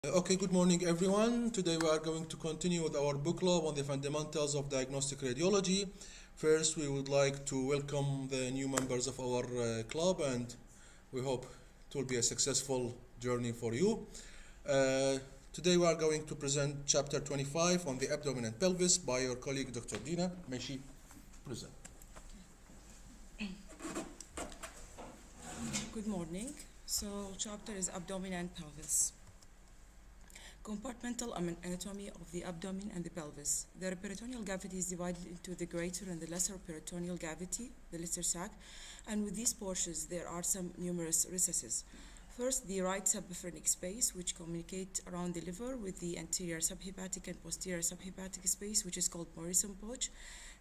Okay, good morning everyone. Today we are going to continue with our book club on the fundamentals of diagnostic radiology. First, we would like to welcome the new members of our club, and we hope it will be a successful journey for you. Today we are going to present chapter 25 on the abdomen and pelvis by your colleague Dr. Dina. May she present? Good morning. So chapter is abdomen and pelvis. Compartmental anatomy of the abdomen and the pelvis. The peritoneal cavity is divided into the greater and the lesser peritoneal cavity, the lesser sac, and with these portions there are some numerous recesses. First, the right subphrenic space, which communicate around the liver with the anterior subhepatic and posterior subhepatic space, which is called Morrison pouch.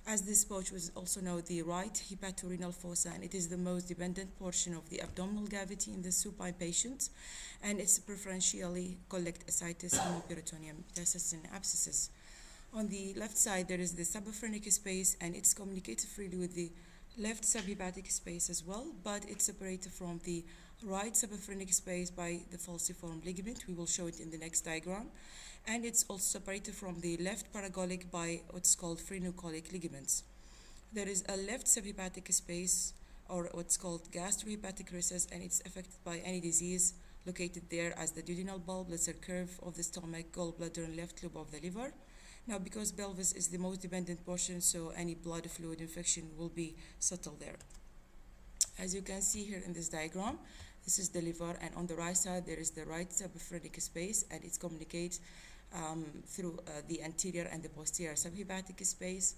As this pouch was also known the right hepatorenal fossa, and it is the most dependent portion of the abdominal cavity in the supine patients, and it's preferentially collect ascites, hemoperitoneum, metastasis, and abscesses. On the left side, there is the subphrenic space, and it's communicated freely with the left subhepatic space as well, but it's separated from the right subphrenic space by the falciform ligament. We will show it in the next diagram. And it's also separated from the left paragolic by what's called phrenocholic ligaments. There is a left subhepatic space, or what's called gastrohepatic recess, and it's affected by any disease located there as the duodenal bulb, lesser curve of the stomach, gallbladder, and left lobe of the liver. Now, because pelvis is the most dependent portion, so any blood fluid infection will be settled there. As you can see here in this diagram, this is the liver, and on the right side there is the right subphrenic space, and it's communicates through the anterior and the posterior subhepatic space,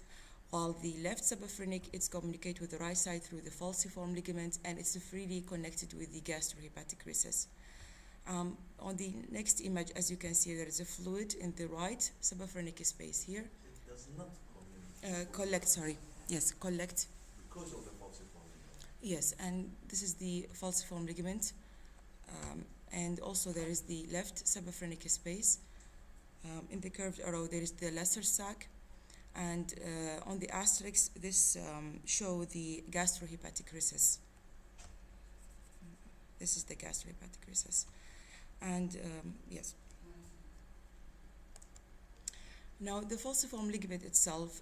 while the left subphrenic it's communicate with the right side through the falciform ligament, and it's freely connected with the gastrohepatic recess. On the next image, as you can see, there is a fluid in the right subphrenic space here. It does not Collect. because of the falciform ligament. Yes, and this is the falciform ligament, and also there is the left subphrenic space. In the curved arrow, there is the lesser sac, and on the asterisk, this show the gastrohepatic recess. This is the gastrohepatic recess, and yes. Now, the falciform ligament itself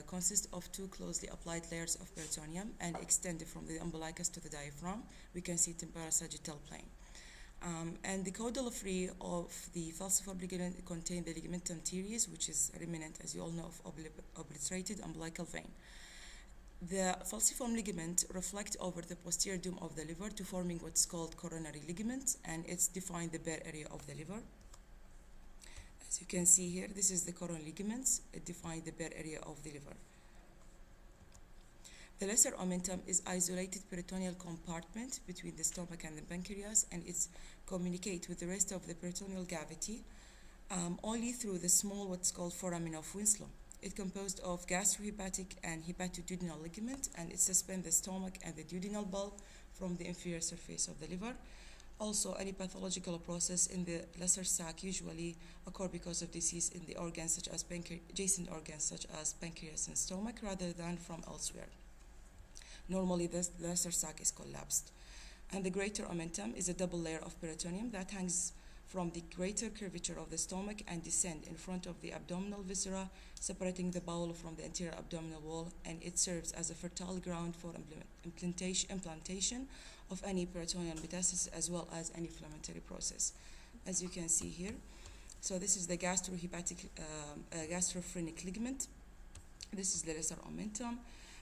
consists of two closely applied layers of peritoneum and extended from the umbilicus to the diaphragm. We can see it in parasagittal plane. And the caudal free of the falciform ligament contain the ligamentum teres, which is a remnant, as you all know, of obliterated umbilical vein. The falciform ligament reflect over the posterior dome of the liver to forming what's called coronary ligament, and it's defined the bare area of the liver. As you can see here, this is the coronary ligaments. It defines the bare area of the liver. The lesser omentum is isolated peritoneal compartment between the stomach and the pancreas, and it's communicate with the rest of the peritoneal cavity only through the small what's called foramen of Winslow. It's composed of gastrohepatic and hepatoduodenal ligament, and it suspends the stomach and the duodenal bulb from the inferior surface of the liver. Also, any pathological process in the lesser sac usually occur because of disease in the organs such as adjacent organs such as pancreas and stomach, rather than from elsewhere. Normally, the lesser sac is collapsed. And the greater omentum is a double layer of peritoneum that hangs from the greater curvature of the stomach and descend in front of the abdominal viscera, separating the bowel from the anterior abdominal wall, and it serves as a fertile ground for implantation of any peritoneal metastasis as well as any inflammatory process, as you can see here. So this is the gastrophrenic ligament. This is the lesser omentum.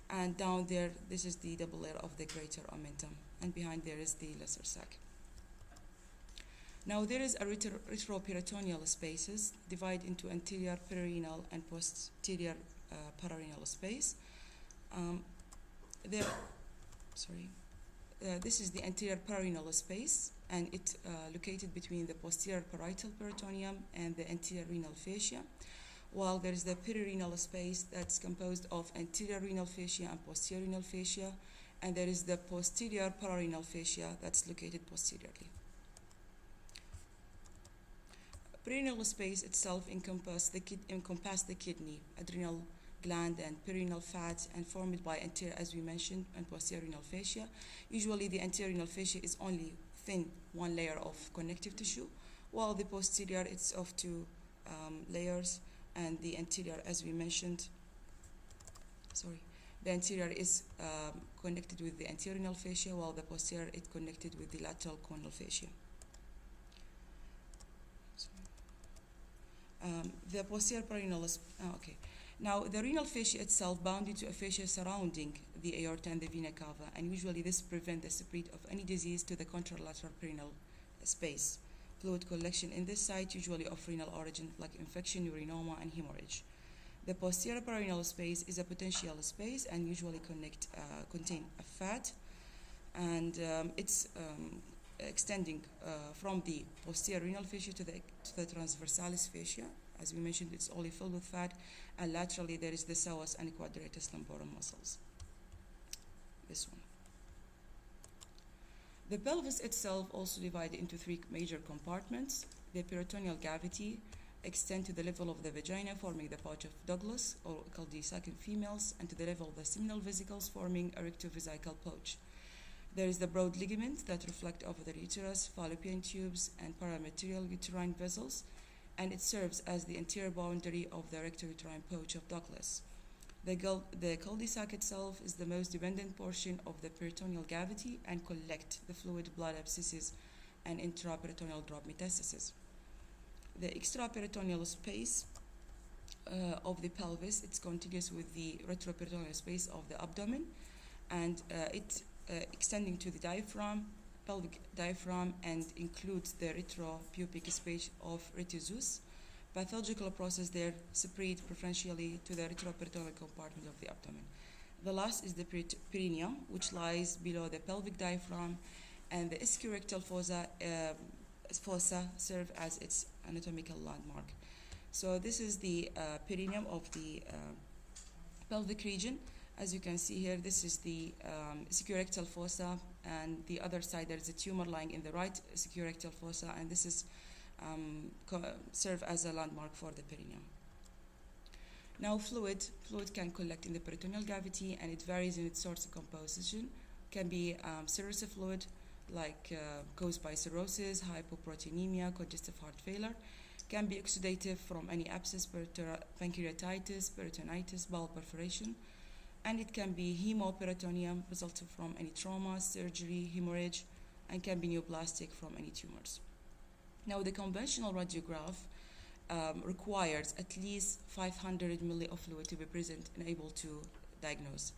And down there, this is the double layer of the greater omentum, and behind there is the lesser sac. Now there is a retroperitoneal spaces divided into anterior perirenal and posterior pararenal space. This is the anterior pararenal space, and it's located between the posterior parietal peritoneum and the anterior renal fascia, while there is the perirenal space that's composed of anterior renal fascia and posterior renal fascia, and there is the posterior pararenal fascia that's located posteriorly. Perineal space itself encompass the kidney, adrenal gland, and perineal fat, and formed by anterior, as we mentioned, and posterior renal fascia. Usually, the anterior renal fascia is only thin one layer of connective tissue, while the posterior it's of two layers, and the anterior, as we mentioned, the anterior is connected with the anterior fascia, while the posterior is connected with the lateral conal fascia. The posterior perineal. Now, the renal fascia itself bounded to a fascia surrounding the aorta and the vena cava, and usually this prevents the spread of any disease to the contralateral perineal space. Fluid collection in this site, usually of renal origin, like infection, urinoma, and hemorrhage. The posterior perineal space is a potential space and usually contain a fat, and it's extending from the posterior renal fascia to the transversalis fascia. As we mentioned, it's only filled with fat, and laterally there is the psoas and quadratus lumborum muscles. This one. The pelvis itself also divided into three major compartments. The peritoneal cavity extends to the level of the vagina, forming the pouch of Douglas, or cul-de-sac in females, and to the level of the seminal vesicles, forming a rectovesical pouch. There is the broad ligament that reflect over the uterus, fallopian tubes, and paramaterial uterine vessels, and it serves as the anterior boundary of the rectouterine pouch of Douglas. The cul-de-sac itself is the most dependent portion of the peritoneal cavity and collect the fluid, blood abscesses, and intraperitoneal drop metastases. The extraperitoneal space of the pelvis, it's contiguous with the retroperitoneal space of the abdomen, and it extending to the diaphragm, pelvic diaphragm, and includes the retropubic space of retizus. Pathological process there spread preferentially to the retroperitoneal compartment of the abdomen. The last is the perineum, which lies below the pelvic diaphragm, and the ischiorrectal fossa serve as its anatomical landmark. So this is the perineum of the pelvic region. As you can see here, this is the ischiorrectal fossa, and the other side there is a tumor lying in the right ischiorrectal fossa, and this is serve as a landmark for the perineum. Now, fluid can collect in the peritoneal cavity, and it varies in its source of composition. Can be serous fluid, like caused by cirrhosis, hypoproteinemia, congestive heart failure. Can be oxidative from any abscess, pancreatitis, peritonitis, bowel perforation. And it can be hemoperitoneum, resulting from any trauma, surgery, hemorrhage, and can be neoplastic from any tumors. Now, the conventional radiograph requires at least 500 ml of fluid to be present and able to diagnose.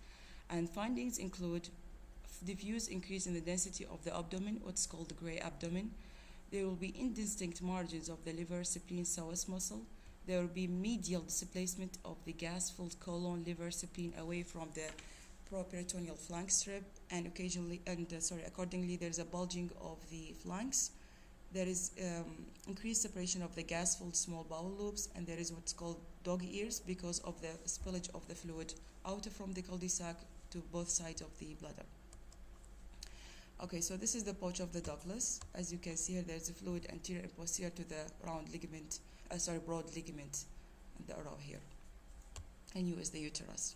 And findings include diffuse increase in the density of the abdomen, what's called the gray abdomen. There will be indistinct margins of the liver, spleen, psoas muscle. There will be medial displacement of the gas-filled colon, liver, spleen away from the properitoneal flank strip, and accordingly, there is a bulging of the flanks. There is increased separation of the gas-filled small bowel loops, and there is what's called dog ears because of the spillage of the fluid out from the cul-de-sac to both sides of the bladder. Okay, so this is the pouch of the Douglas. As you can see here, there's a fluid anterior and posterior to the broad ligament in the arrow here. And U is the uterus.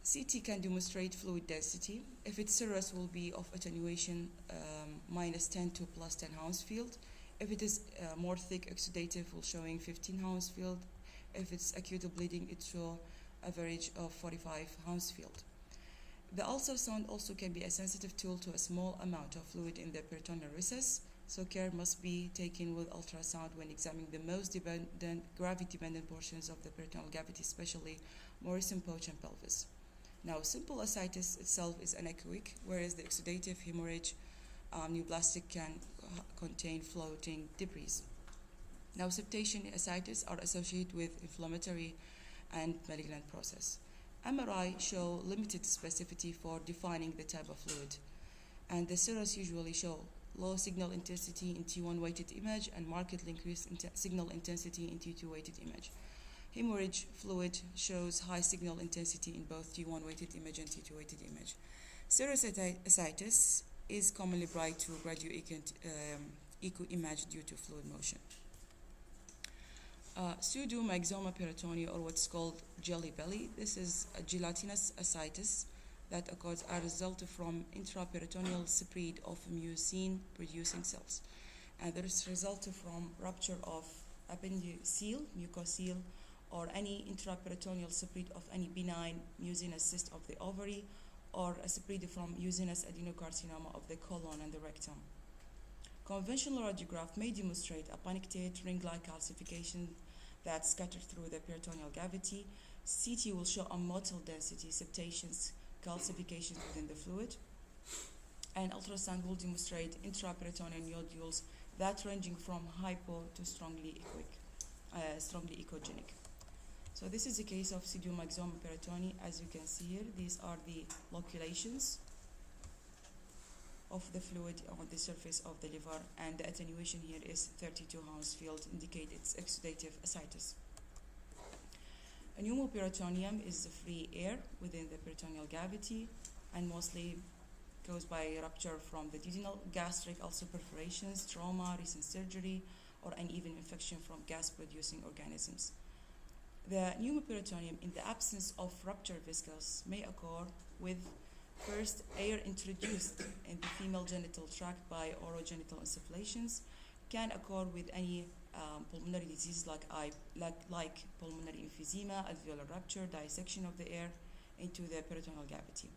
CT can demonstrate fluid density. If it's serous, will be of attenuation -10 to +10 Hounsfield. If it is more thick, oxidative, will showing 15 Hounsfield. If it's acute bleeding, it show average of 45 Hounsfield. The ultrasound also can be a sensitive tool to a small amount of fluid in the peritoneal recess, so care must be taken with ultrasound when examining the most gravity-dependent portions of the peritoneal cavity, especially Morrison pouch and pelvis. Now, simple ascites itself is anechoic, whereas the oxidative hemorrhage neoplastic can contain floating debris. Now, septation ascites are associated with inflammatory and malignant process. MRI show limited specificity for defining the type of fluid, and the serous usually show low signal intensity in T1 weighted image and markedly increased signal intensity in T2 weighted image. Hemorrhage fluid shows high signal intensity in both T1 weighted image and T2 weighted image. Serous ascites is commonly bright to echo image due to fluid motion. Pseudomyxoma peritoneal, or what's called jelly belly. This is a gelatinous ascites that occurs as a result from intraperitoneal spread of mucin-producing cells. And there is result from rupture of appendiceal, mucocele, or any intraperitoneal spread of any benign mucinous cyst of the ovary, or a spread from mucinous adenocarcinoma of the colon and the rectum. Conventional radiograph may demonstrate a punctate ring-like calcification that's scattered through the peritoneal cavity. CT will show a motile density, septations, calcifications within the fluid. And ultrasound will demonstrate intraperitoneal nodules that ranging from hypo to strongly echogenic. So this is a case of pseudomyxoma peritoni. As you can see here, these are the loculations of the fluid on the surface of the liver, and the attenuation here is 32 Hounsfield, indicate its exudative ascites. A pneumoperitoneum is the free air within the peritoneal cavity and mostly caused by rupture from the duodenal, gastric, ulcer perforations, trauma, recent surgery, or an even infection from gas-producing organisms. The pneumoperitoneum, in the absence of rupture vesicles, may occur with first air introduced in the female genital tract by orogenital insufflations, can occur with any pulmonary disease like pulmonary emphysema, alveolar rupture, dissection of the air into the peritoneal cavity.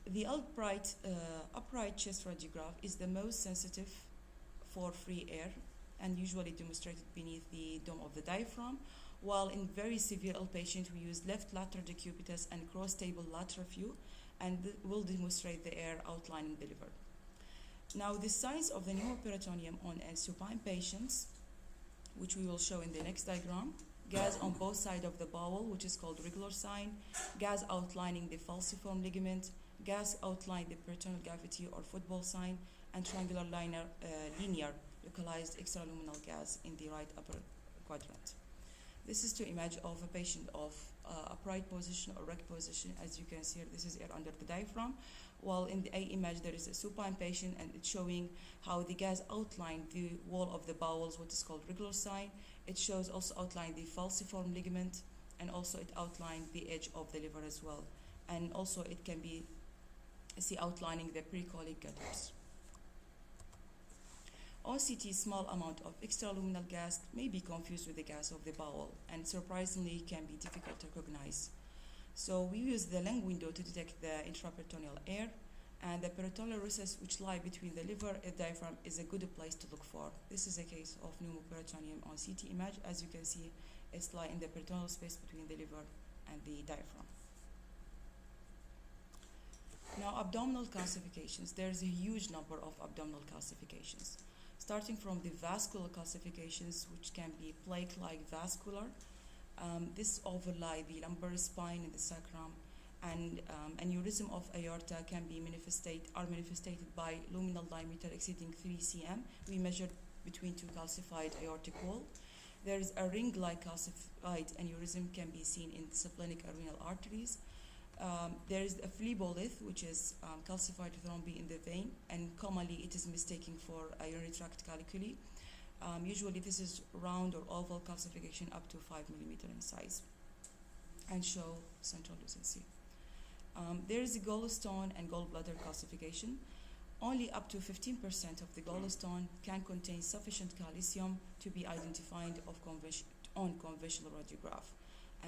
The upright chest radiograph is the most sensitive for free air and usually demonstrated beneath the dome of the diaphragm, while in very severe ill patient we use left lateral decubitus and cross-table lateral view, and will demonstrate the air outlining the liver. Now, the signs of the pneumoperitoneum on supine patients, which we will show in the next diagram: gas on both sides of the bowel, which is called regular sign, gas outlining the falciform ligament, gas outlining the peritoneal cavity or football sign, and triangular linear localized extraluminal gas in the right upper quadrant. This is to image of a patient of upright position or erect position. As you can see here, this is air under the diaphragm, while in the A image there is a supine patient, and it's showing how the gas outlined the wall of the bowels, what is called regular sign. It shows also outline the falciform ligament, and also it outlined the edge of the liver as well. And also it can be outlining the pericolic gutters. On CT, small amount of extraluminal gas may be confused with the gas of the bowel, and surprisingly can be difficult to recognize. So we use the lung window to detect the intraperitoneal air, and the peritoneal recess which lie between the liver and diaphragm is a good place to look for. This is a case of pneumoperitoneum on CT image. As you can see, it's lie in the peritoneal space between the liver and the diaphragm. Now, abdominal calcifications. There's a huge number of abdominal calcifications, starting from the vascular calcifications, which can be plaque-like vascular. This overlie the lumbar spine and the sacrum, and aneurysm of aorta can be manifested by luminal diameter exceeding 3 cm. We measured between two calcified aortic wall. There is a ring-like calcified aneurysm can be seen in the splenic renal arteries. There is a phlebolith, which is calcified thrombi in the vein, and commonly it is mistaken for a urinary tract caliculi. Usually this is round or oval calcification up to 5 millimeter in size and show central lucency. There is a gallstone and gallbladder calcification. Only up to 15% of the gallstone can contain sufficient calcium to be identified on conventional radiograph.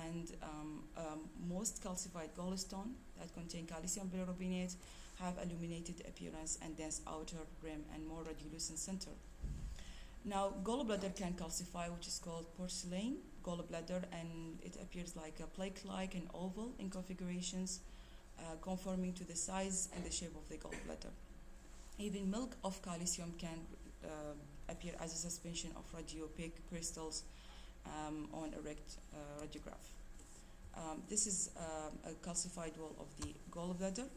And most calcified gallstone that contain calcium bilirubinate have illuminated appearance and dense outer rim and more radiolucent center. Now, gallbladder can calcify, which is called porcelain gallbladder, and it appears like a plaque-like and oval in configurations, conforming to the size and the shape of the gallbladder. Even milk of calcium can appear as a suspension of radiopaque crystals on erect radiograph. This is a calcified wall of the gallbladder,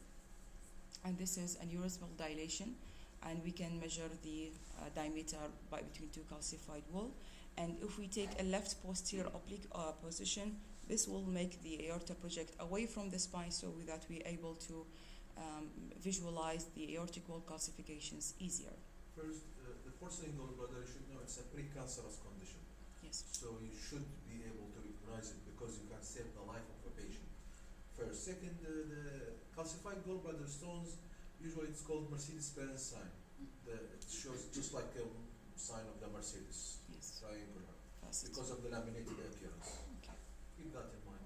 and this is aneurysmal dilation, and we can measure the diameter by between two calcified wall. And if we take a left posterior oblique position, this will make the aorta project away from the spine, so that we're able to visualize the aortic wall calcifications easier. First, the porcelain gallbladder, you should know it's a precancerous condition. Yes. So you should be able to recognize it because you can save the life of a patient. first. Second, the calcified gallbladder stones, usually it's called Mercedes-Benz sign. It shows just like a sign of the Mercedes, Yes. triangular, Fast. because of the laminated appearance. Okay. Keep that in mind.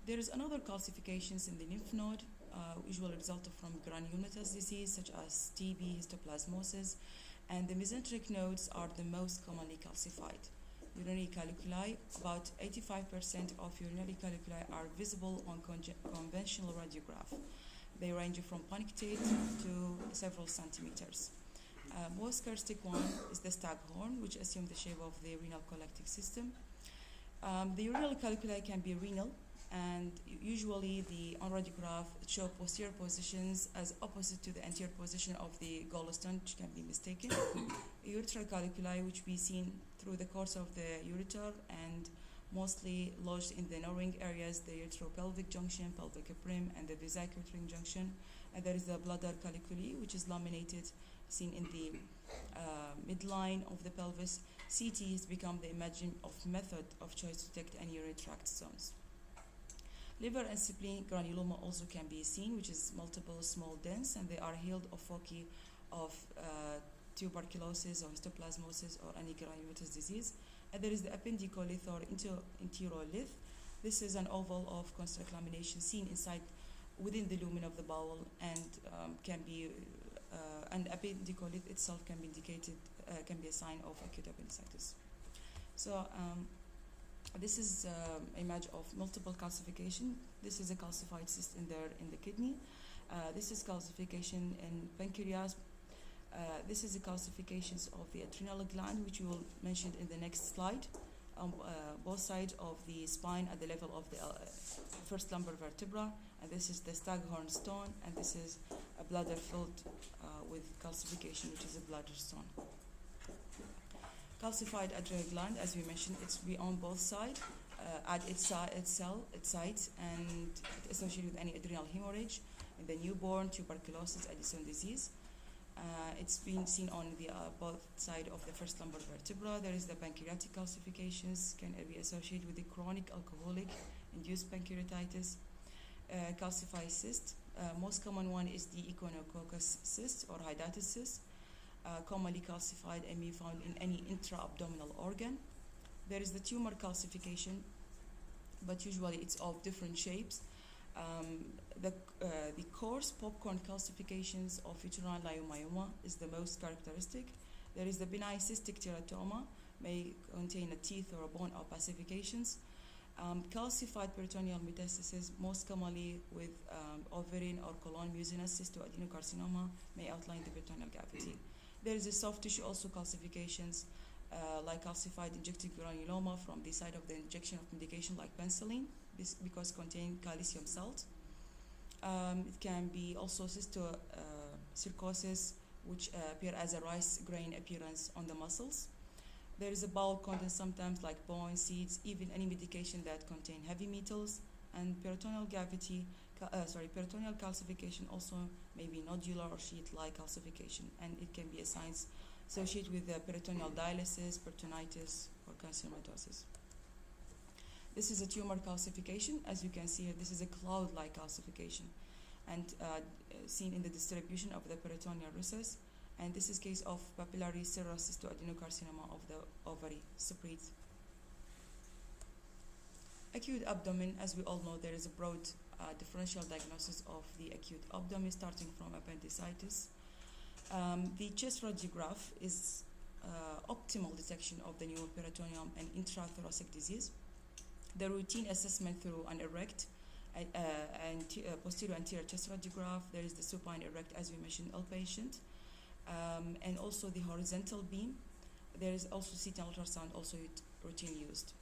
There is another calcifications in the lymph node, usually result from granulomatous disease such as TB, histoplasmosis, and the mesenteric nodes are the most commonly calcified. Urinary caliculi, about 85% of urinary caliculi are visible on conventional radiograph. They range from punctate to several centimeters. Most characteristic one is the staghorn, which assumes the shape of the renal collecting system. The urinary caliculi can be renal, and usually on radiograph show posterior positions as opposite to the anterior position of the gallstone, which can be mistaken. Ureteral caliculi, which we seen through the course of the ureter and mostly lodged in the narrowing areas, the uretero-pelvic junction, pelvic brim, and the vesicular junction. And there is the bladder caliculi, which is laminated, seen in the midline of the pelvis. CT has become the imaging of method of choice to detect any urinary tract stones. Liver and spleen granuloma also can be seen, which is multiple small dents, and they are healed of foci of tuberculosis or histoplasmosis or any granulomatous disease. And there is the appendicolith or enterolith. This is an oval of construct lamination seen within the lumen of the bowel, and can be and appendicolith itself can be indicated, can be a sign of acute appendicitis. So this is image of multiple calcification. This is a calcified cyst in the kidney. This is calcification in pancreas. This is the calcifications of the adrenal gland, which we will mention in the next slide. Both sides of the spine at the level of the first lumbar vertebra, and this is the staghorn stone, and this is a bladder filled with calcification, which is a bladder stone. Calcified adrenal gland, as we mentioned, it's on both sides, at its site, and associated with any adrenal hemorrhage in the newborn, tuberculosis, Addison disease. It's been seen on the both side of the first lumbar vertebra. There is the pancreatic calcifications, can be associated with the chronic alcoholic induced pancreatitis. Calcified cyst, most common one is the echinococcus cyst or hydatid cyst, commonly calcified and may be found in any intra-abdominal organ. There is the tumor calcification, but usually it's of different shapes. The coarse popcorn calcifications of uterine leiomyoma is the most characteristic. There is the benign cystic teratoma, may contain a teeth or a bone opacifications. Calcified peritoneal metastasis, most commonly with ovarian or colon mucinous cystoadenocarcinoma, may outline the peritoneal cavity. There is a soft tissue also calcifications, like calcified injected granuloma from the site of the injection of medication like penicillin, because contain calcium salt. It can be also cystocirrhosis, which appear as a rice grain appearance on the muscles. There is a bowel content sometimes like bone, seeds, even any medication that contain heavy metals. And peritoneal cavity, peritoneal calcification also may be nodular or sheet-like calcification, and it can be a sign associated with the peritoneal dialysis, peritonitis, or canceromatosis. This is a tumor calcification. As you can see here, this is a cloud-like calcification, and seen in the distribution of the peritoneal recess. And this is case of papillary serous cystoadenocarcinoma of the ovary separate. Acute abdomen, as we all know, there is a broad differential diagnosis of the acute abdomen starting from appendicitis. The chest radiograph is optimal detection of the pneumoperitoneum and intrathoracic disease. The routine assessment through an erect and posterior anterior chest radiograph. There is the supine erect, as we mentioned, outpatient, and also the horizontal beam. There is also CT ultrasound, also routine used.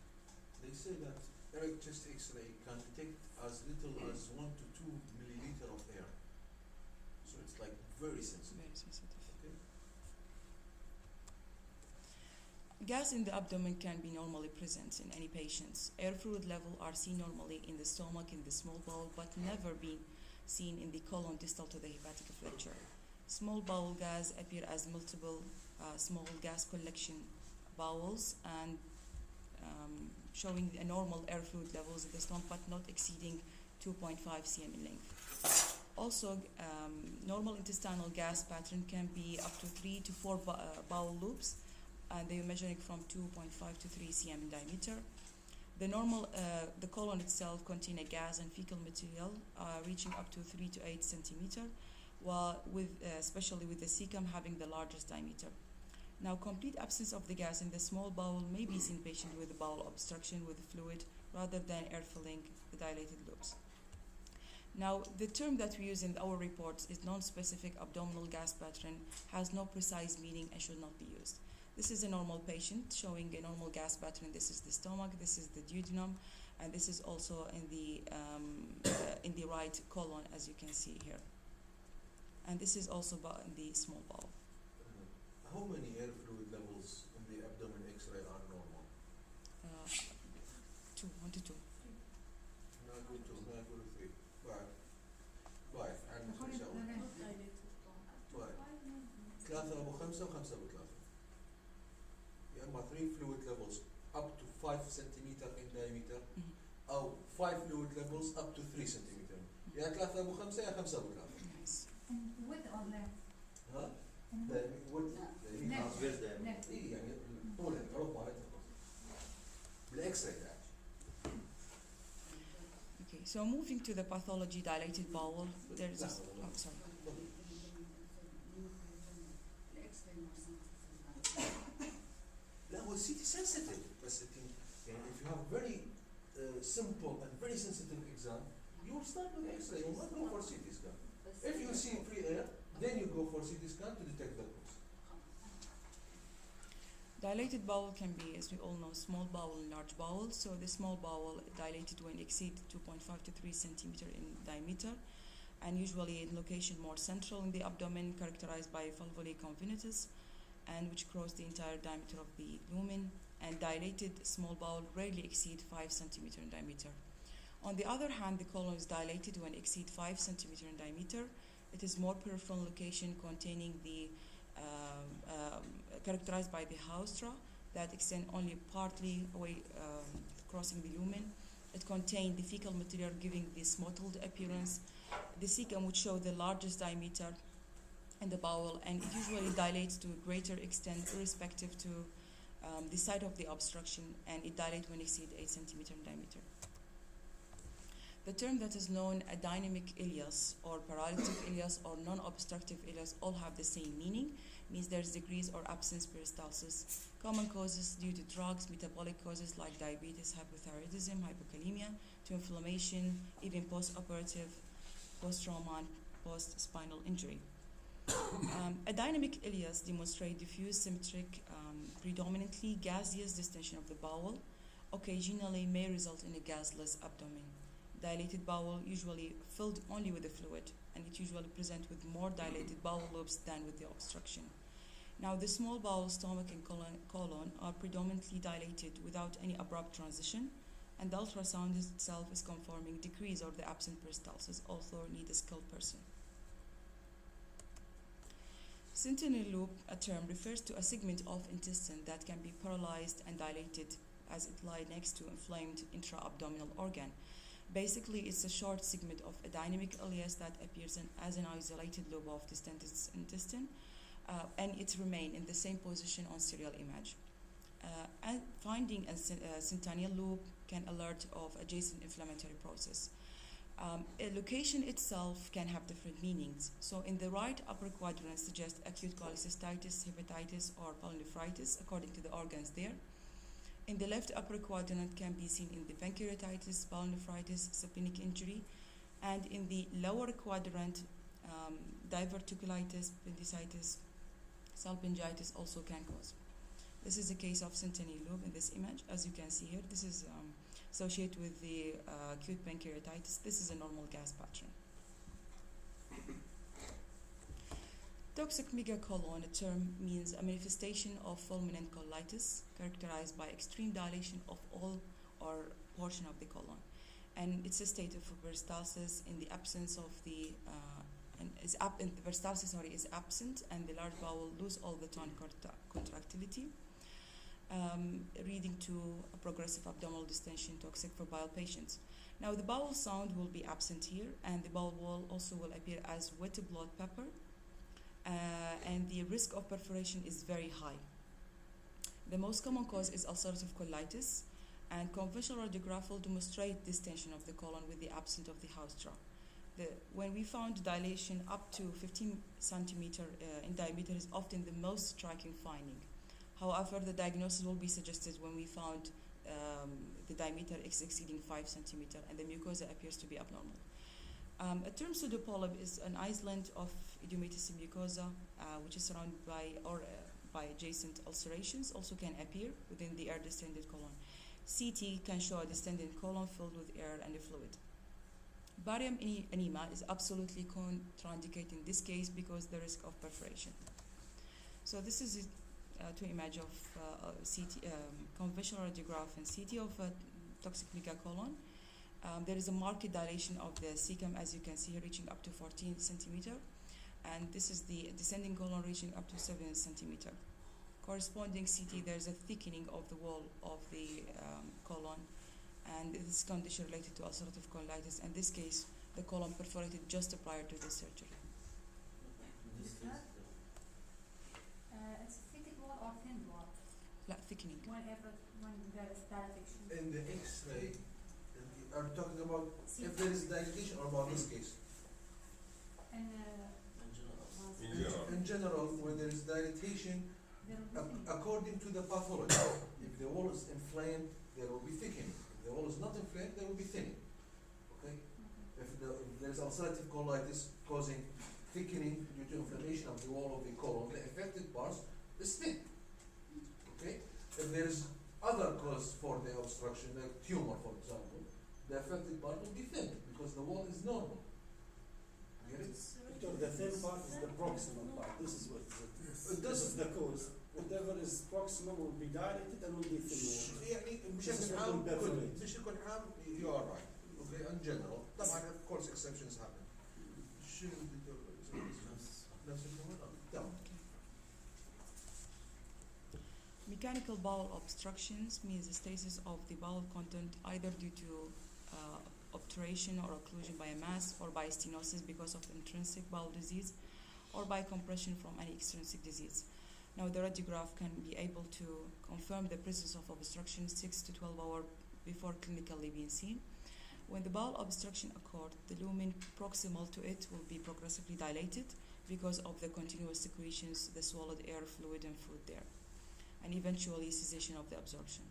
They say that erect chest X-ray can detect as little as 1 to 2 milliliter of air. So it's like very sensitive. Very sensitive. Okay. Gas in the abdomen can be normally present in any patients. Air fluid level are seen normally in the stomach, in the small bowel, but never been seen in the colon distal to the hepatic flexure. Small bowel gas appear as multiple small gas collection bowels, and showing a normal air fluid levels in the stomach, but not exceeding 2.5 cm in length. Also, normal intestinal gas pattern can be up to 3 to 4 bowel loops, and they are measuring from 2.5 to 3 cm in diameter. The colon itself contains a gas and fecal material reaching up to 3 to 8 centimeter, while especially with the cecum having the largest diameter. Now, complete absence of the gas in the small bowel may be seen in patients with bowel obstruction with fluid rather than air filling the dilated loops. Now, the term that we use in our reports is non-specific abdominal gas pattern, has no precise meaning and should not be used. This is a normal patient showing a normal gas pattern. This is the stomach, this is the duodenum, and this is also in the right colon, as you can see here. And this is also in the small bowel. How many air fluid levels in the abdomen X-ray are normal? 1 to 2. نقول 2 نقول 3 باي عندنا 5 باي 3 أبو 5 و5 أبو 3. يا إما 3 fluid levels up to 5 centimeter in diameter أو 5 fluid levels up to 3 centimeter. يا 3 أبو 5 يا 5 أبو 3. Nice. With or left? ها؟ Left. إيه يعني طول العروق مالتها بالإكس-راي يعني. Okay, so moving to the pathology dilated bowel, there is sorry. لا هو CT sensitive بس يعني if you have very simple and very sensitive exam, you will start with X-ray. You will not go for CT scan. If you see free air, then you go for CT scan to detect the cause. Dilated bowel can be, as we all know, small bowel and large bowel. So the small bowel dilated when exceed 2.5 to 3 centimeter in diameter, and usually in location more central in the abdomen, characterized by vulvulae convolutus, and which cross the entire diameter of the lumen. And dilated small bowel rarely exceed 5 centimeter in diameter. On the other hand, the colon is dilated when exceed 5 centimeter in diameter. It is more peripheral location containing the characterized by the haustra that extend only partly away crossing the lumen. It contains the fecal material giving this mottled appearance. The cecum would show the largest diameter in the bowel, and it usually dilates to a greater extent irrespective to the site of the obstruction, and it dilates when exceed 8 centimeter in diameter. The term that is known a dynamic ileus or paralytic ileus or non-obstructive ileus all have the same meaning, means there's degrees or absence peristalsis. Common causes due to drugs, metabolic causes like diabetes, hypothyroidism, hypokalemia, to inflammation, even post-operative, post-trauma, and post-spinal injury. A dynamic ileus demonstrates diffuse symmetric, predominantly gaseous distension of the bowel, occasionally may result in a gasless abdomen. Dilated bowel usually filled only with the fluid, and it usually presents with more dilated bowel loops than with the obstruction. Now, the small bowel, stomach, and colon are predominantly dilated without any abrupt transition, and the ultrasound itself is confirming decrease or the absent peristalsis, although need a skilled person. Centennial loop, a term, refers to a segment of intestine that can be paralyzed and dilated as it lies next to inflamed intra-abdominal organ. Basically, it's a short segment of a dynamic ileus that appears as an isolated lobe of distended intestine, and it remains in the same position on serial image. And finding a Centennial Loop can alert of adjacent inflammatory process. A location itself can have different meanings. So in the right upper quadrant suggests acute cholecystitis, hepatitis, or pyelonephritis according to the organs there. In the left upper quadrant can be seen in the pancreatitis, pyelonephritis, splenic injury, and in the lower quadrant, diverticulitis, appendicitis, salpingitis also can cause. This is a case of Centennial Loop in this image. As you can see here, this is associated with the acute pancreatitis. This is a normal gas pattern. Toxic megacolon, a term, means a manifestation of fulminant colitis characterized by extreme dilation of all or portion of the colon. And it's a state of peristalsis in the absence of the the peristalsis is absent, and the large bowel lose all the tonic contractility. leading to a progressive abdominal distension toxic for bowel patients. Now the bowel sound will be absent here, and the bowel wall also will appear as wet blood pepper, and the risk of perforation is very high. The most common cause is ulcerative colitis, and conventional radiograph will demonstrate distension of the colon with the absence of the house draw. When we found dilation up to 15 centimeter in diameter is often the most striking finding. However, the diagnosis will be suggested when we found the diameter is exceeding 5 centimeter and the mucosa appears to be abnormal. A term pseudopolyp is an island of edematous mucosa which is surrounded by adjacent ulcerations, also can appear within the air-distended colon. CT can show a distended colon filled with air and fluid. Barium enema is absolutely contraindicated in this case because the risk of perforation. So this is two images of CT, conventional radiograph and CT of a toxic megacolon. There is a marked dilation of the cecum, as you can see, reaching up to 14 centimeter, and this is the descending colon reaching up to 7 centimeter. Corresponding CT, there is a thickening of the wall of the colon, and this condition related to ulcerative colitis. In this case, the colon perforated just prior to the surgery. It's thick wall or thin wall? Thickening. Whenever when there is dilation. In the X-ray, are you talking about if there is dilatation or about this case? In general, when there is dilatation, according to the pathology, if the wall is inflamed, there will be thickening. If the wall is not inflamed, there will be thinning. Okay? If there is ulcerative colitis causing thickening due to inflammation of the wall of the colon, the affected parts is thin. Okay? If there is other cause for the obstruction, like tumor, for example, the affected part will be thin because the wall is normal. Get it? Victor, the thin part is the proximal part. This is what this is the cause. Whatever is proximal will be dilated and will be thin. يعني بشكل عام بشكل عام you are right. Okay, in general. طبعا of course exceptions happen. شو نفس الكلام؟ Mechanical bowel obstructions means the stasis of the bowel content either due to obturation or occlusion by a mass or by stenosis because of intrinsic bowel disease or by compression from any extrinsic disease. Now the radiograph can be able to confirm the presence of obstruction 6 to 12 hours before clinically being seen. When the bowel obstruction occurred, the lumen proximal to it will be progressively dilated because of the continuous secretions, the swallowed air, fluid and food there, and eventually cessation of the absorption.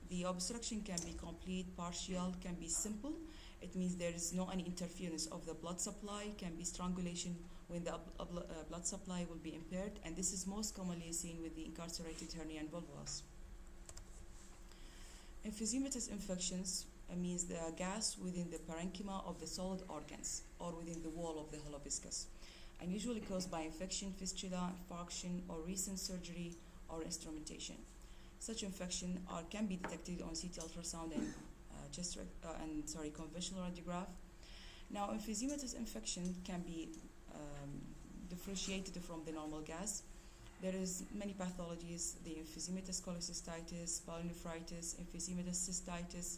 The obstruction can be complete, partial, can be simple. It means there is no any interference of the blood supply, can be strangulation when the blood supply will be impaired, and this is most commonly seen with the incarcerated hernia and volvulus. Emphysematous infections means the gas within the parenchyma of the solid organs or within the wall of the holobiscus, and usually caused by infection, fistula, infarction, or recent surgery or instrumentation. Such infection can be detected on CT ultrasound and conventional radiograph. Now, emphysematous infection can be differentiated from the normal gas. There is many pathologies: the emphysematous cholecystitis, pyelonephritis, emphysematous cystitis,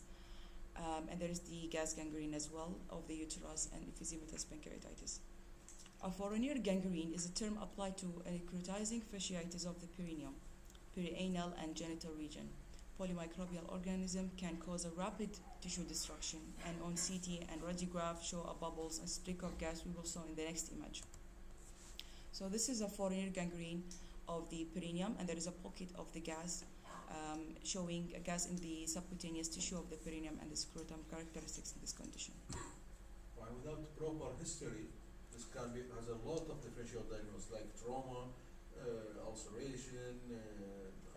and there is the gas gangrene as well of the uterus and emphysematous pancreatitis. A foreigner gangrene is a term applied to a necrotizing fasciitis of the perineum, perianal and genital region. Polymicrobial organism can cause a rapid tissue destruction, and on CT and radiograph show a bubbles and streak of gas we will show in the next image. So this is a foreigner gangrene of the perineum, and there is a pocket of the gas showing a gas in the subcutaneous tissue of the perineum and the scrotum characteristics in this condition. Why, without proper history, this has a lot of differential diagnosis like trauma, ulceration,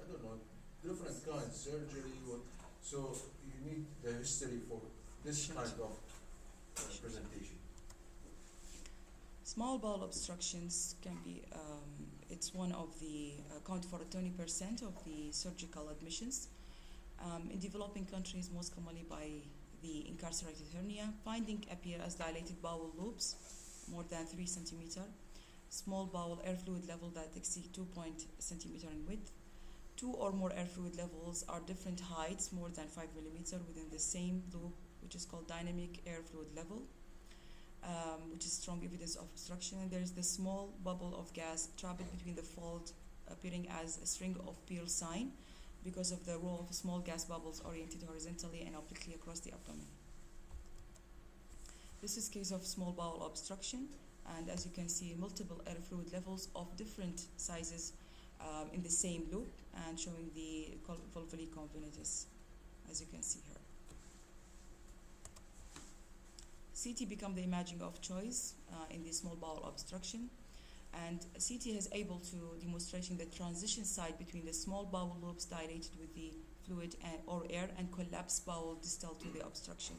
I don't know, different kinds, surgery. So you need the history for this kind of presentation. Small bowel obstructions can be, it's one of the, account for 20% of the surgical admissions. In developing countries, most commonly by the incarcerated hernia, finding appear as dilated bowel loops, more than 3 centimeter, small bowel air fluid level that exceed 2 centimeter in width, two or more air fluid levels are different heights, more than 5 millimeter, within the same loop, which is called dynamic air fluid level, which is strong evidence of obstruction. And there is the small bubble of gas trapped between the fold, appearing as a string of Pearl sign because of the row of small gas bubbles oriented horizontally and obliquely across the abdomen. This is case of small bowel obstruction, and as you can see, multiple air fluid levels of different sizes in the same loop, and showing the volvuli convolutus, as you can see here. CT become the imaging of choice in the small bowel obstruction, and CT is able to demonstration the transition site between the small bowel loops dilated with the fluid or air and collapsed bowel distal to the obstruction.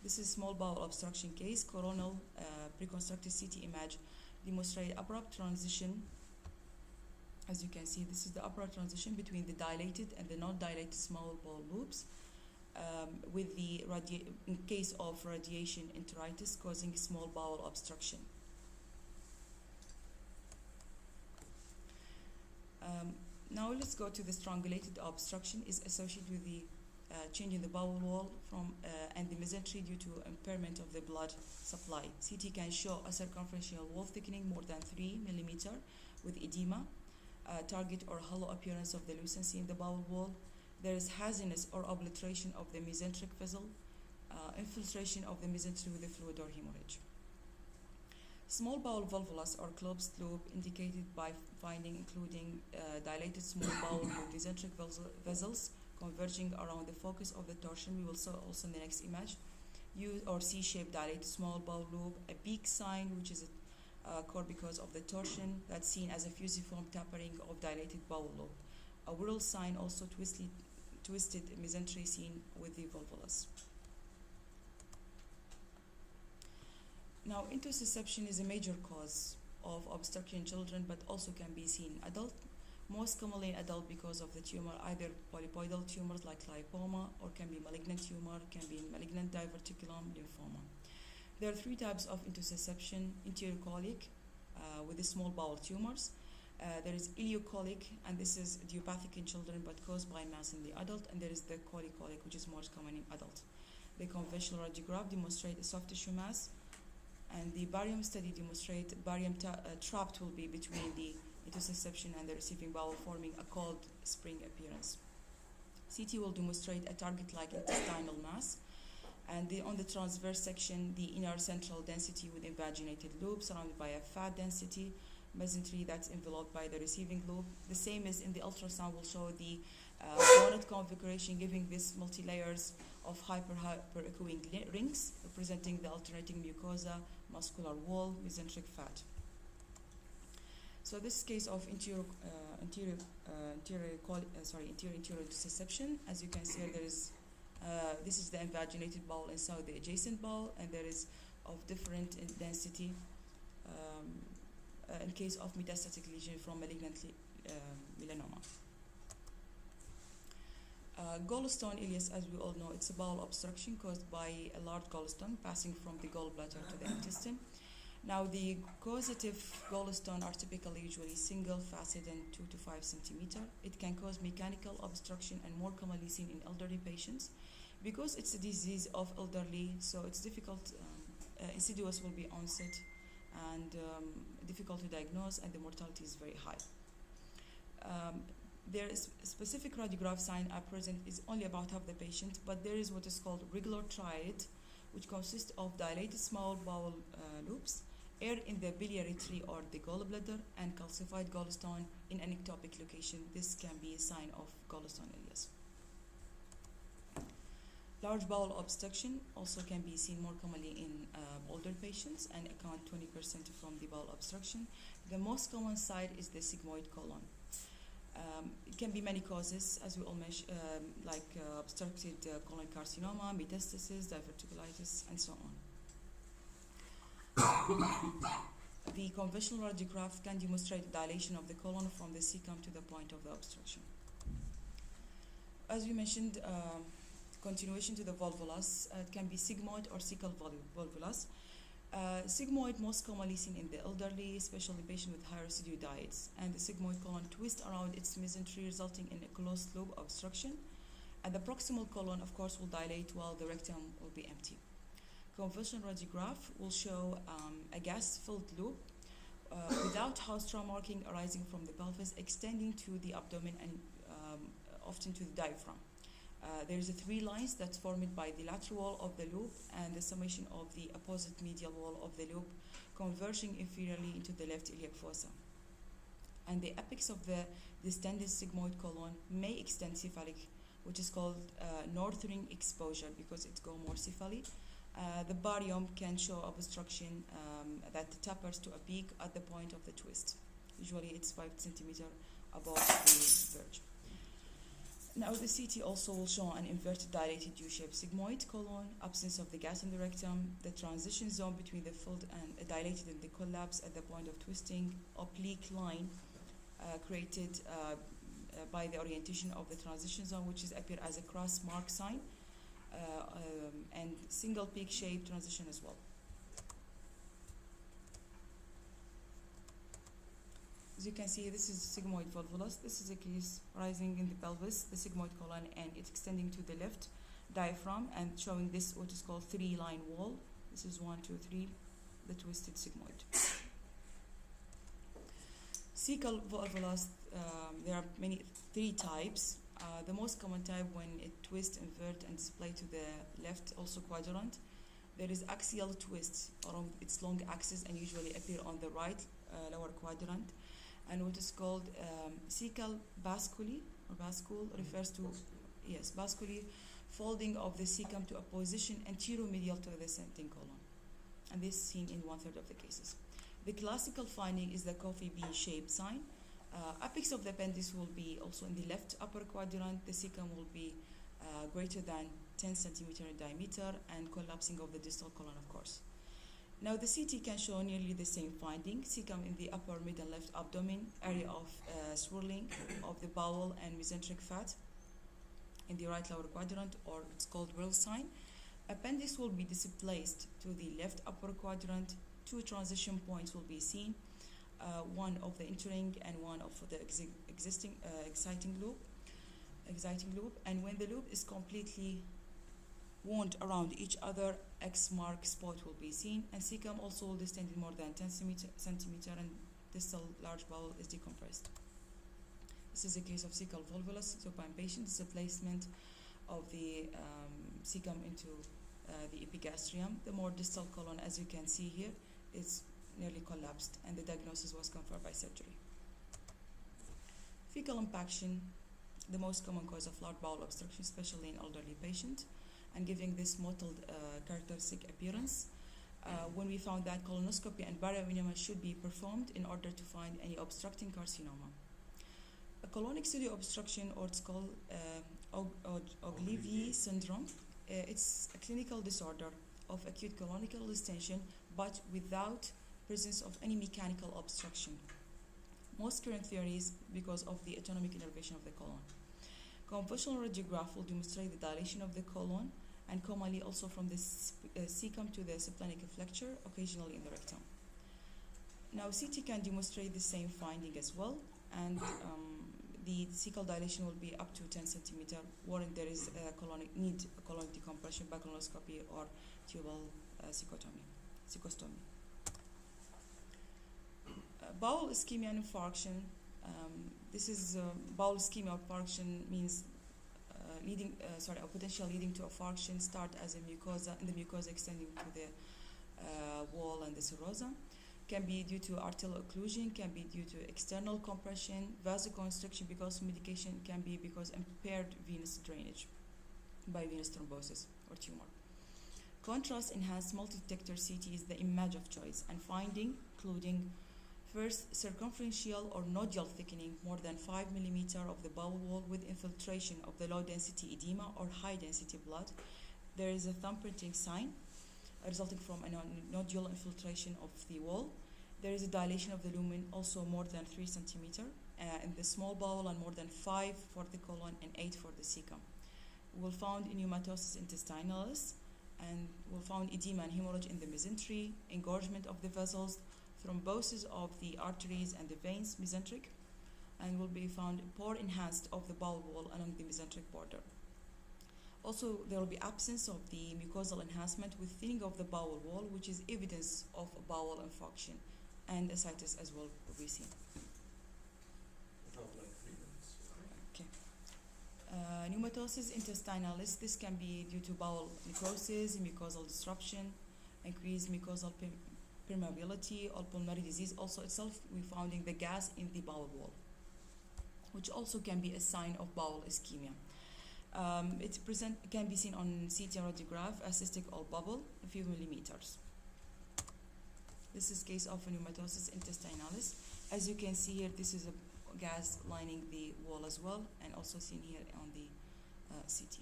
This is small bowel obstruction case. Coronal reconstructed CT image demonstrate abrupt transition. As you can see, this is the abrupt transition between the dilated and the non-dilated small bowel loops, with the in case of radiation enteritis causing small bowel obstruction. Now let's go to the strangulated obstruction is associated with the change in the bowel wall and the mesentery due to impairment of the blood supply. CT can show a circumferential wall thickening more than 3 millimeter with edema, target or hollow appearance of the lucency in the bowel wall. There is haziness or obliteration of the mesenteric vessel, infiltration of the mesentery with the fluid or hemorrhage. Small bowel volvulus or closed loop indicated by finding including dilated small bowel with mesenteric vessels converging around the focus of the torsion. We will see also in the next image. U or C-shaped dilated small bowel loop, a peak sign, which is occurred because of the torsion that's seen as a fusiform tapering of dilated bowel loop. A whirl sign, also twisted mesentery seen with the volvulus. Now, intussusception is a major cause of obstruction in children, but also can be seen in adult. Most commonly in adult because of the tumor, either polypoidal tumors like lipoma, or can be malignant tumor, can be malignant diverticulum lymphoma. There are three types of intussusception: enterocolic with the small bowel tumors. There is ileocolic, and this is idiopathic in children but caused by mass in the adult. And there is the cholecolic, which is more common in adult. The conventional radiograph demonstrate a soft tissue mass, and the barium study demonstrate barium trapped will be between the intussusception and the receiving bowel, forming a cold spring appearance. CT will demonstrate a target-like intestinal mass, and on the transverse section, the inner central density with invaginated loop surrounded by a fat density mesentery that's enveloped by the receiving loop. The same as in the ultrasound will show the donut configuration, giving this multi-layers of hyper-echoing rings representing the alternating mucosa, muscular wall, mesenteric fat. So this case of anterior intussusception, as you can see, there is this is the invaginated bowel inside the adjacent bowel, and there is of different in density in case of metastatic lesion from malignant melanoma. Gallstone ileus, as we all know, it's a bowel obstruction caused by a large gallstone passing from the gallbladder to the intestine. Now, the causative gallstone are typically usually single, faceted, and 2 to 5 centimeter. It can cause mechanical obstruction and more commonly seen in elderly patients. Because it's a disease of elderly, so it's difficult, insidious will be onset, and difficult to diagnose, and the mortality is very high. There is specific radiograph sign are present is only about half the patient, but there is what is called regular triad, which consists of dilated small bowel loops, air in the biliary tree or the gallbladder, and calcified gallstone in an ectopic location. This can be a sign of gallstone ileus. Large bowel obstruction also can be seen more commonly in older patients and account 20% from the bowel obstruction. The most common site is the sigmoid colon. It can be many causes, as we all mentioned, like obstructed colon carcinoma, metastasis, diverticulitis, and so on. The conventional radiograph can demonstrate dilation of the colon from the cecum to the point of the obstruction. As we mentioned, continuation to the volvulus, it can be sigmoid or fecal volvulus. Sigmoid most commonly seen in the elderly, especially patients with high residue diets, and the sigmoid colon twists around its mesentery, resulting in a closed loop obstruction. And the proximal colon, of course, will dilate while the rectum will be empty. Conventional radiograph will show a gas-filled loop without house trauma marking arising from the pelvis, extending to the abdomen and often to the diaphragm. There is 3 lines that's formed by the lateral wall of the loop and the summation of the opposite medial wall of the loop, converging inferiorly into the left iliac fossa. And the apex of the distended sigmoid colon may extend cephalic, which is called northern exposure because it goes more cephalic. The barium can show obstruction that tapers to a peak at the point of the twist. Usually it's 5 centimeters above the verge. Now the CT also will show an inverted dilated U-shaped sigmoid colon, absence of the gas in the rectum, the transition zone between the filled and dilated and the collapse at the point of twisting, oblique line created by the orientation of the transition zone, which is appear as a cross mark sign, and single peak shaped transition as well. As you can see, this is sigmoid volvulus. This is a case rising in the pelvis, the sigmoid colon, and it's extending to the left diaphragm and showing this what is called 3-line wall. This is 1, 2, 3, the twisted sigmoid. Fecal volvulus, there are 3 types. The most common type when it twists, invert, and display to the left also quadrant. There is axial twist along its long axis and usually appear on the right lower quadrant. And what is called fecal basculi or bascule refers to basculi folding of the cecum to a position anteromedial to the ascending colon, and this is seen in 1/3 of the cases. The classical finding is the coffee bean shaped sign. Apex of the appendix will be also in the left upper quadrant. The cecum will be greater than 10 centimeter in diameter and collapsing of the distal colon, of course. Now the CT can show nearly the same finding. Cecum in the upper mid and left abdomen, area of swirling of the bowel and mesenteric fat in the right lower quadrant, or it's called Will sign. Appendix will be displaced to the left upper quadrant. 2 transition points will be seen, one of the entering and one of the exciting loop. And when the loop is completely wound around each other, X mark spot will be seen, and cecum also will distend more than 10 centimeter and distal large bowel is decompressed. This is a case of fecal volvulus supine patient. This is a placement of the cecum into the epigastrium. The more distal colon, as you can see here, is nearly collapsed, and the diagnosis was confirmed by surgery. Fecal impaction, the most common cause of large bowel obstruction, especially in elderly patients, and giving this mottled characteristic appearance. When we found that colonoscopy and Perineum should be performed in order to find any obstructing carcinoma. A colonic pseudo obstruction, or it's called Ogilvie syndrome, it's a clinical disorder of acute colonical distension, but without presence of any mechanical obstruction. Most current theories because of the autonomic innervation of the colon. Conventional radiograph will demonstrate the dilation of the colon, and commonly also from the cecum to the splenic flexure, occasionally in the rectum. Now CT can demonstrate the same finding as well, and the cecal dilation will be up to 10 centimeter, wherein there is a colonic decompression by colonoscopy or tubal cecostomy. Bowel ischemia and infarction. This is bowel ischemia or infarction means potential leading to a infarction. Start as a mucosa, and the mucosa extending to the wall and the serosa. Can be due to arterial occlusion, can be due to external compression, vasoconstriction because of medication, can be because impaired venous drainage by venous thrombosis or tumor. Contrast enhanced multi-detector CT is the image of choice, and finding including first, circumferential or nodule thickening more than 5 mm of the bowel wall with infiltration of the low-density edema or high-density blood. There is a thumbprinting sign resulting from a nodule infiltration of the wall. There is a dilation of the lumen, also more than 3 cm in the small bowel, and more than 5 for the colon and 8 for the cecum. We will found pneumatosis intestinalis and we'll found edema and hemorrhage in the mesentery, engorgement of the vessels, thrombosis of the arteries and the veins, mesenteric, and will be found pore enhanced of the bowel wall along the mesenteric border. Also, there will be absence of the mucosal enhancement with thinning of the bowel wall, which is evidence of a bowel infarction, and ascites as well will be seen. Okay. Pneumatosis intestinalis. This can be due to bowel necrosis, mucosal disruption, increased mucosal permeability, or pulmonary disease. Also itself, we finding the gas in the bowel wall, which also can be a sign of bowel ischemia. It can be seen on CT radiograph as cystic or bubble, a few millimeters. This is case of pneumatosis intestinalis. As you can see here, this is a gas lining the wall as well, and also seen here on the CT.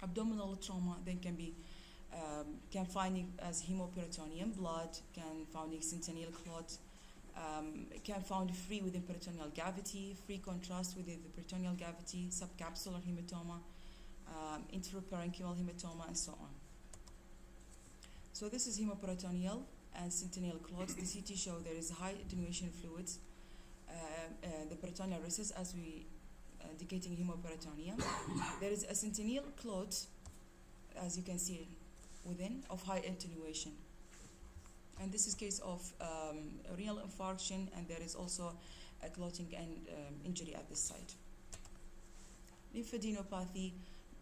Abdominal trauma then can be finding as hemoperitoneum, blood, can finding Centennial clot, can found free within peritoneal cavity, free contrast within the peritoneal cavity, subcapsular hematoma, intraparenchymal hematoma, and so on. So this is hemoperitoneal and Centennial clots. The CT show there is high attenuation fluids, the peritoneal recess as we indicating hemoperitoneum. There is a Centennial clot, as you can see within, of high attenuation. And this is case of renal infarction, and there is also a clotting and injury at this site. Lymphadenopathy,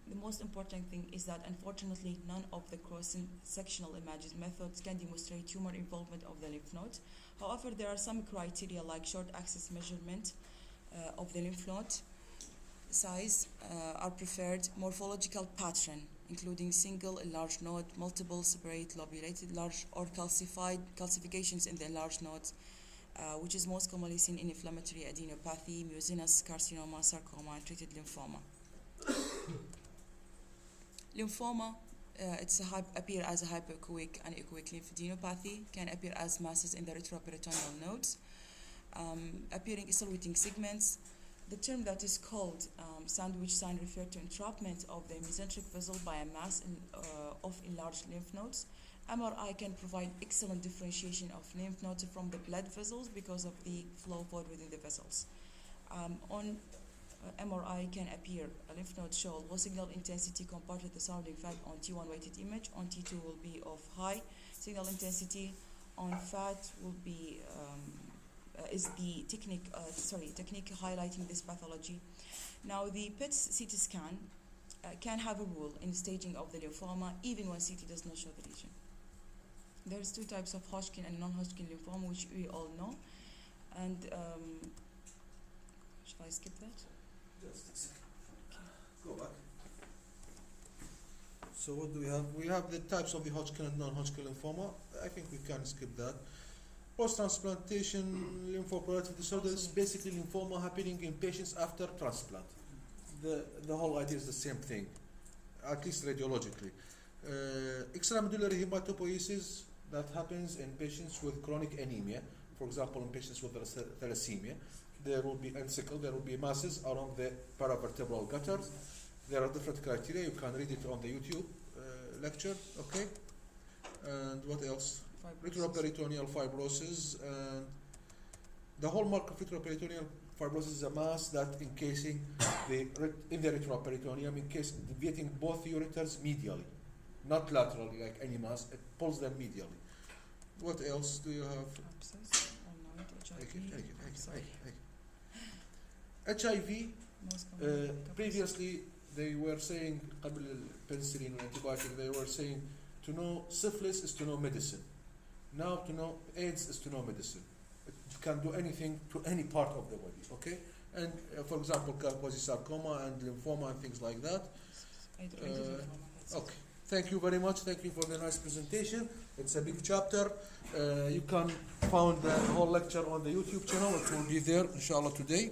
the most important thing is that unfortunately none of the cross-sectional images methods can demonstrate tumor involvement of the lymph nodes. However, there are some criteria like short axis measurement of the lymph node size are preferred, morphological pattern, including single enlarged node, multiple separate lobulated large or calcifications in the enlarged nodes, which is most commonly seen in inflammatory adenopathy, mucinous carcinoma, sarcoma, and treated lymphoma. Lymphoma, appear as a hypoechoic and echoic lymphadenopathy, can appear as masses in the retroperitoneal nodes, appearing elongating segments. The term that is called sandwich sign refers to entrapment of the mesenteric vessel by a mass of enlarged lymph nodes. MRI can provide excellent differentiation of lymph nodes from the blood vessels because of the flow forward within the vessels. On MRI can appear a lymph node show low signal intensity compared to the surrounding fat on T1 weighted image. On T2 will be of high signal intensity. On fat will be is the technique highlighting this pathology. Now the PET CT scan can have a role in staging of the lymphoma even when CT does not show the lesion. There's two types of Hodgkin and non-Hodgkin lymphoma, which we all know. And shall I skip that? Just a second. Go back. So what do we have? We have the types of the Hodgkin and non-Hodgkin lymphoma. I think we can skip that. Post-transplantation lymphoproliferative disorder is basically lymphoma happening in patients after transplant. The whole idea is the same thing, at least radiologically. Extramedullary hematopoiesis that happens in patients with chronic anemia, for example, in patients with thalassemia. There will be ensicle, there will be masses along the paravertebral gutters. There are different criteria. You can read it on the YouTube lecture, okay? And what else? Retroperitoneal fibrosis, and the hallmark of retroperitoneal fibrosis is a mass that encasing in the retroperitoneum, deviating both ureters medially, not laterally like any mass. It pulls them medially. What else do you have? Abscess, HIV. Previously, they were saying, قبل penicillin and antibiotic, they were saying to know syphilis is to know medicine. Now to know AIDS is to know medicine. It can do anything to any part of the body, okay? And for example, sarcoma and lymphoma and things like that. Okay. Thank you very much. Thank you for the nice presentation. It's a big chapter. You can find the whole lecture on the YouTube channel. It will be there, inshallah, today.